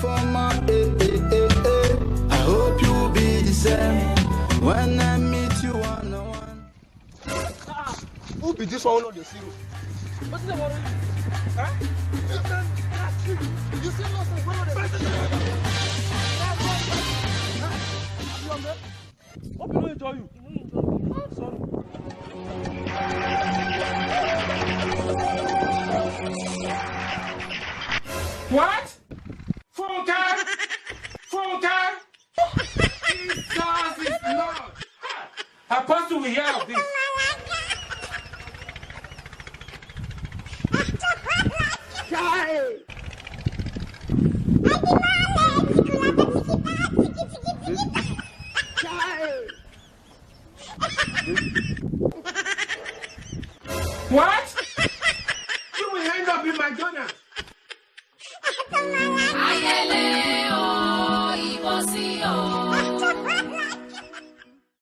for my I hope you will be the same when I meet you one-on-one. Who be this one on the zero? What's the one? Huh? You still lost the one on the hope you don't enjoy you. Sorry. What? FUNKE? FUNKE? Jesus is Lord. Apostle, we hear of this. What? You will end up in McDonald's.